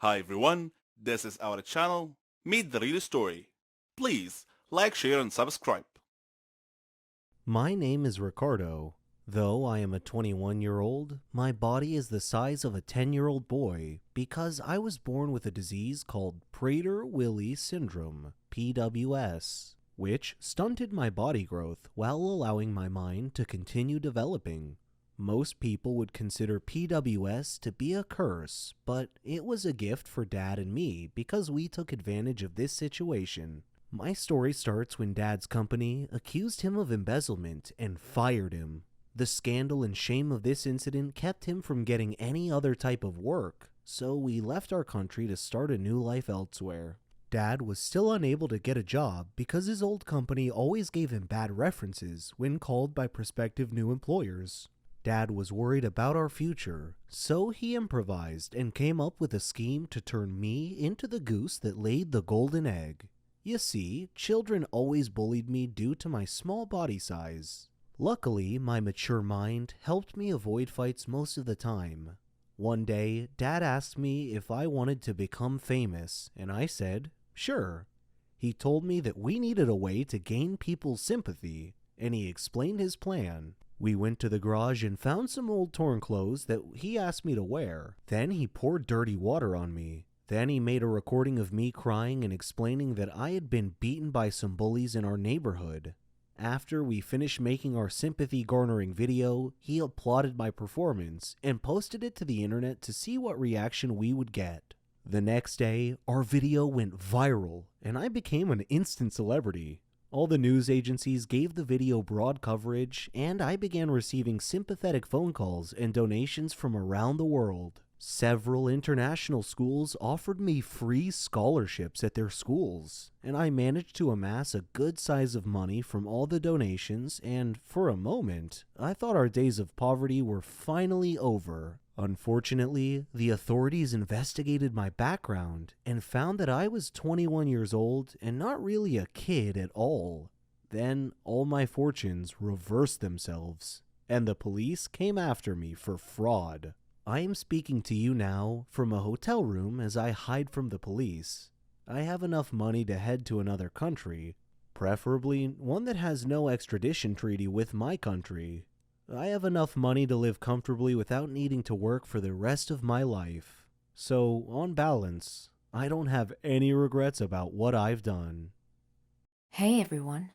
Hi everyone, this is our channel, Meet the Real Story. Please like, share and subscribe. My name is Ricardo. Though I am a 21-year-old, my body is the size of a 10-year-old boy because I was born with a disease called Prader-Willi syndrome, PWS, which stunted my body growth while allowing my mind to continue developing. Most people would consider PWS to be a curse, but it was a gift for Dad and me because we took advantage of this situation. My story starts when Dad's company accused him of embezzlement and fired him. The scandal and shame of this incident kept him from getting any other type of work, so we left our country to start a new life elsewhere. Dad was still unable to get a job because his old company always gave him bad references when called by prospective new employers. Dad was worried about our future, so he improvised and came up with a scheme to turn me into the goose that laid the golden egg. You see, children always bullied me due to my small body size. Luckily, my mature mind helped me avoid fights most of the time. One day, Dad asked me if I wanted to become famous, and I said, sure. He told me that we needed a way to gain people's sympathy, and he explained his plan. We went to the garage and found some old torn clothes that he asked me to wear. Then he poured dirty water on me. Then he made a recording of me crying and explaining that I had been beaten by some bullies in our neighborhood. After we finished making our sympathy-garnering video, he applauded my performance and posted it to the internet to see what reaction we would get. The next day, our video went viral, and I became an instant celebrity. All the news agencies gave the video broad coverage, and I began receiving sympathetic phone calls and donations from around the world. Several international schools offered me free scholarships at their schools, and I managed to amass a good size of money from all the donations, and for a moment, I thought our days of poverty were finally over. Unfortunately, the authorities investigated my background and found that I was 21 years old and not really a kid at all. Then all my fortunes reversed themselves, and the police came after me for fraud. I am speaking to you now from a hotel room as I hide from the police. I have enough money to head to another country, preferably one that has no extradition treaty with my country. I have enough money to live comfortably without needing to work for the rest of my life. So, on balance, I don't have any regrets about what I've done. Hey everyone,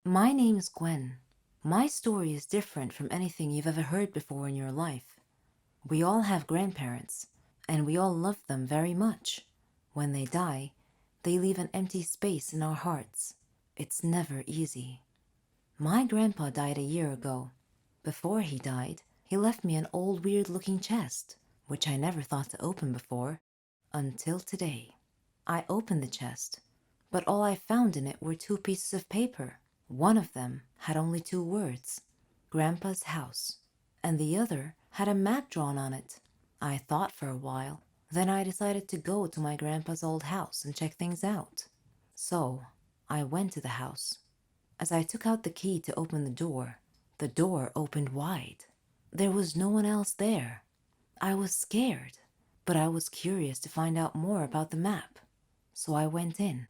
my name is Gwen. My story is different from anything you've ever heard before in your life. We all have grandparents, and we all love them very much. When they die, they leave an empty space in our hearts. It's never easy. My grandpa died a year ago. Before he died, he left me an old weird-looking chest, which I never thought to open before, until today. I opened the chest, but all I found in it were two pieces of paper. One of them had only two words, Grandpa's house, and the other had a map drawn on it. I thought for a while, then I decided to go to my grandpa's old house and check things out. So, I went to the house. As I took out the key to open the door opened wide. There was no one else there. I was scared, but I was curious to find out more about the map. So I went in.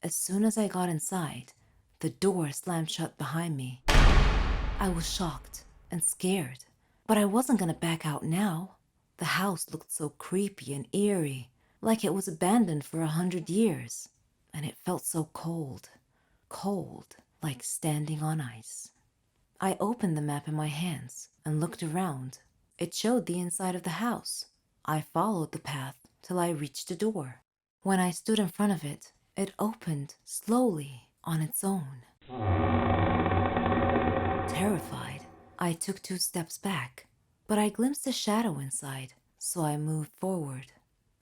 As soon as I got inside, the door slammed shut behind me. I was shocked and scared, but I wasn't gonna back out now. The house looked so creepy and eerie, like it was abandoned for 100 years, and it felt so cold, cold, like standing on ice. I opened the map in my hands and looked around. It showed the inside of the house. I followed the path till I reached the door. When I stood in front of it, it opened slowly on its own. Terrified, I took 2 steps back, but I glimpsed a shadow inside, so I moved forward.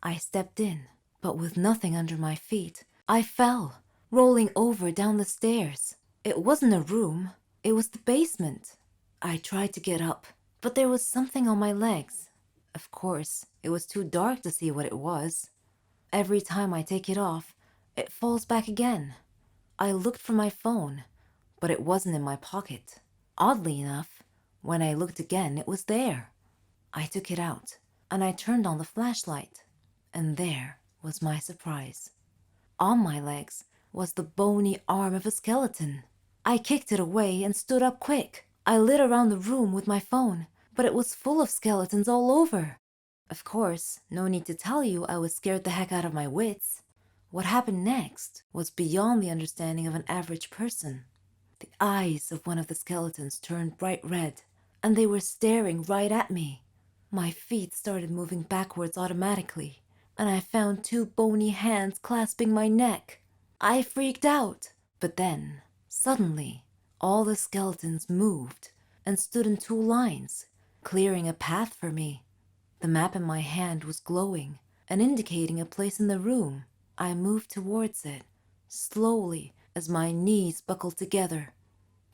I stepped in, but with nothing under my feet, I fell, rolling over down the stairs. It wasn't a room, it was the basement. I tried to get up, but there was something on my legs. Of course, it was too dark to see what it was. Every time I take it off, it falls back again. I looked for my phone, but it wasn't in my pocket. Oddly enough, when I looked again, it was there. I took it out, and I turned on the flashlight. And there was my surprise. On my legs was the bony arm of a skeleton. I kicked it away and stood up quick. I lit around the room with my phone, but it was full of skeletons all over. Of course, no need to tell you I was scared the heck out of my wits. What happened next was beyond the understanding of an average person. The eyes of one of the skeletons turned bright red, and they were staring right at me. My feet started moving backwards automatically, and I found two bony hands clasping my neck. I freaked out, but then, suddenly, all the skeletons moved and stood in two lines, clearing a path for me. The map in my hand was glowing and indicating a place in the room. I moved towards it, slowly, as my knees buckled together.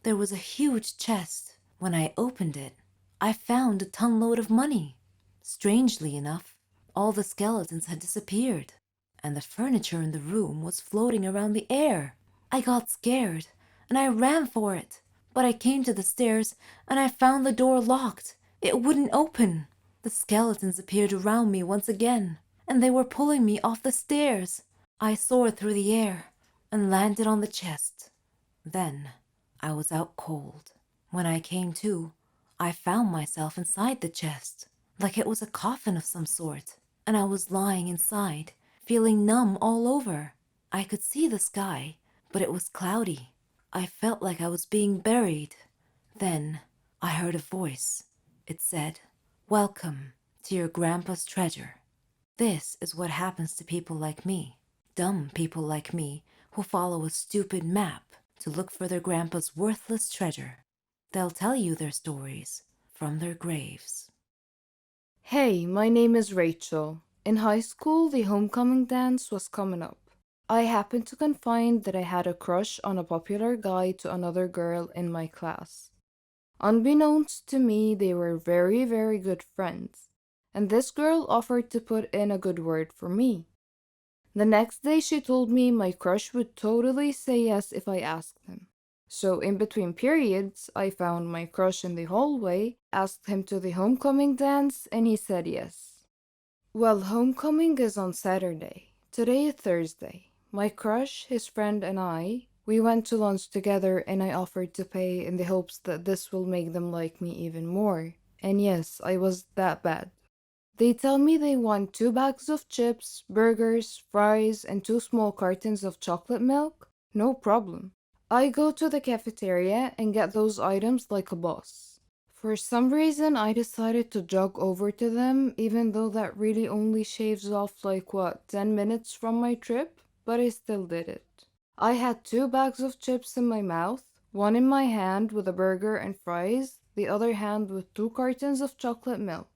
There was a huge chest. When I opened it, I found a ton-load of money. Strangely enough, all the skeletons had disappeared, and the furniture in the room was floating around the air. I got scared, and I ran for it, but I came to the stairs, and I found the door locked. It wouldn't open. The skeletons appeared around me once again, and they were pulling me off the stairs. I soared through the air and landed on the chest. Then I was out cold. When I came to, I found myself inside the chest, like it was a coffin of some sort, and I was lying inside, feeling numb all over. I could see the sky, but it was cloudy. I felt like I was being buried. Then I heard a voice. It said, "Welcome to your grandpa's treasure." This is what happens to people like me, dumb people like me who follow a stupid map to look for their grandpa's worthless treasure. They'll tell you their stories from their graves. Hey, my name is Rachel. In high school, the homecoming dance was coming up. I happened to confide that I had a crush on a popular guy to another girl in my class. Unbeknownst to me, they were very, very good friends, and this girl offered to put in a good word for me. The next day, she told me my crush would totally say yes if I asked him. So, in between periods, I found my crush in the hallway, asked him to the homecoming dance, and he said yes. Well, homecoming is on Saturday. Today is Thursday. My crush, his friend, and we went to lunch together, and I offered to pay in the hopes that this will make them like me even more. And yes, I was that bad. They tell me they want 2 bags of chips, burgers, fries, and 2 small cartons of chocolate milk. No problem. I go to the cafeteria and get those items like a boss. For some reason, I decided to jog over to them, even though that really only shaves off 10 minutes from my trip, but I still did it. I had 2 bags of chips in my mouth, one in my hand with a burger and fries, the other hand with 2 cartons of chocolate milk.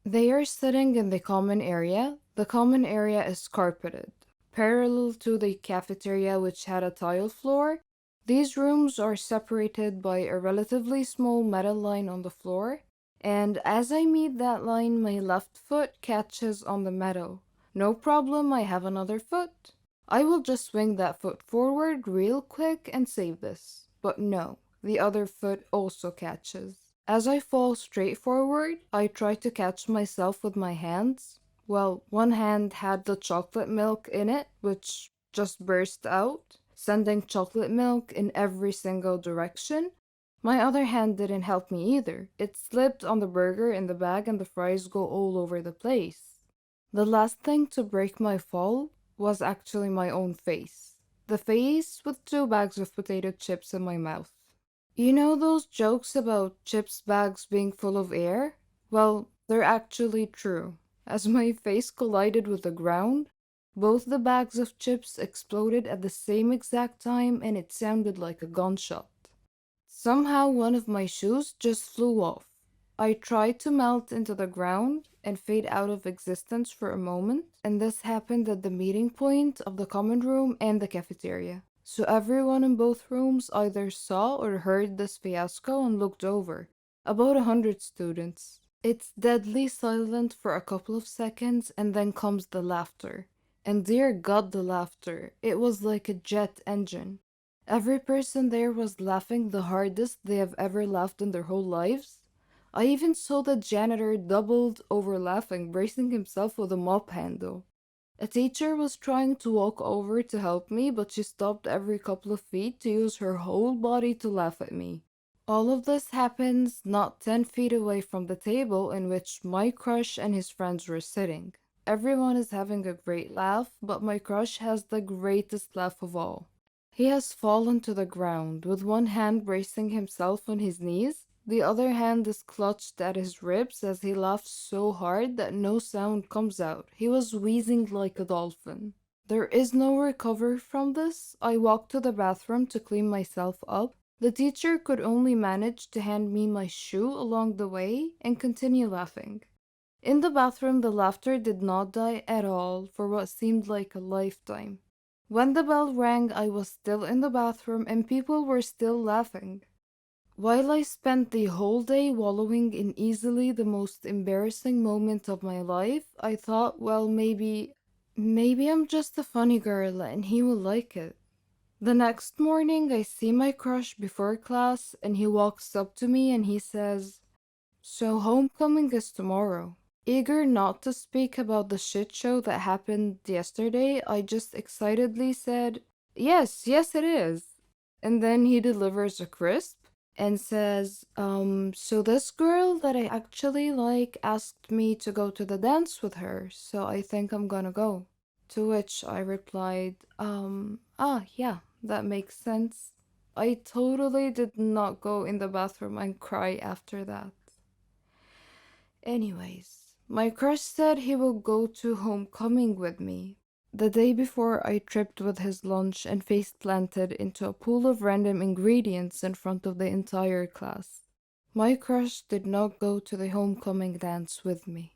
They are sitting in the common area. The common area is carpeted, parallel to the cafeteria, which had a tile floor. These rooms are separated by a relatively small metal line on the floor, and as I meet that line, my left foot catches on the metal. No problem, I have another foot. I will just swing that foot forward real quick and save this. But no, the other foot also catches. As I fall straight forward, I try to catch myself with my hands. Well, one hand had the chocolate milk in it, which just burst out, sending chocolate milk in every single direction. My other hand didn't help me either. It slipped on the burger in the bag and the fries go all over the place. The last thing to break my fall was actually my own face. The face with 2 bags of potato chips in my mouth. You know those jokes about chips bags being full of air? Well, they're actually true. As my face collided with the ground, both the bags of chips exploded at the same exact time and it sounded like a gunshot. Somehow one of my shoes just flew off. I tried to melt into the ground and fade out of existence for a moment, and this happened at the meeting point of the common room and the cafeteria. So everyone in both rooms either saw or heard this fiasco and looked over. About 100 students. It's deadly silent for a couple of seconds and then comes the laughter. And dear God, the laughter. It was like a jet engine. Every person there was laughing the hardest they have ever laughed in their whole lives. I even saw the janitor doubled over laughing, bracing himself with a mop handle. A teacher was trying to walk over to help me, but she stopped every couple of feet to use her whole body to laugh at me. All of this happens not 10 feet away from the table in which my crush and his friends were sitting. Everyone is having a great laugh, but my crush has the greatest laugh of all. He has fallen to the ground, with one hand bracing himself on his knees. The other hand is clutched at his ribs as he laughs so hard that no sound comes out. He was wheezing like a dolphin. There is no recovery from this. I walked to the bathroom to clean myself up. The teacher could only manage to hand me my shoe along the way and continue laughing. In the bathroom, the laughter did not die at all for what seemed like a lifetime. When the bell rang, I was still in the bathroom and people were still laughing. While I spent the whole day wallowing in easily the most embarrassing moment of my life, I thought, well, maybe I'm just a funny girl and he will like it. The next morning, I see my crush before class, and he walks up to me and he says, "So homecoming is tomorrow." Eager not to speak about the shit show that happened yesterday, I just excitedly said, "Yes, yes, it is." And then he delivers a crisp and says, so this girl that I actually like asked me to go to the dance with her, so I think I'm gonna go. To which I replied, yeah, that makes sense. I totally did not go in the bathroom and cry after that. Anyways, my crush said he will go to homecoming with me. The day before, I tripped with his lunch and face planted into a pool of random ingredients in front of the entire class. My crush did not go to the homecoming dance with me.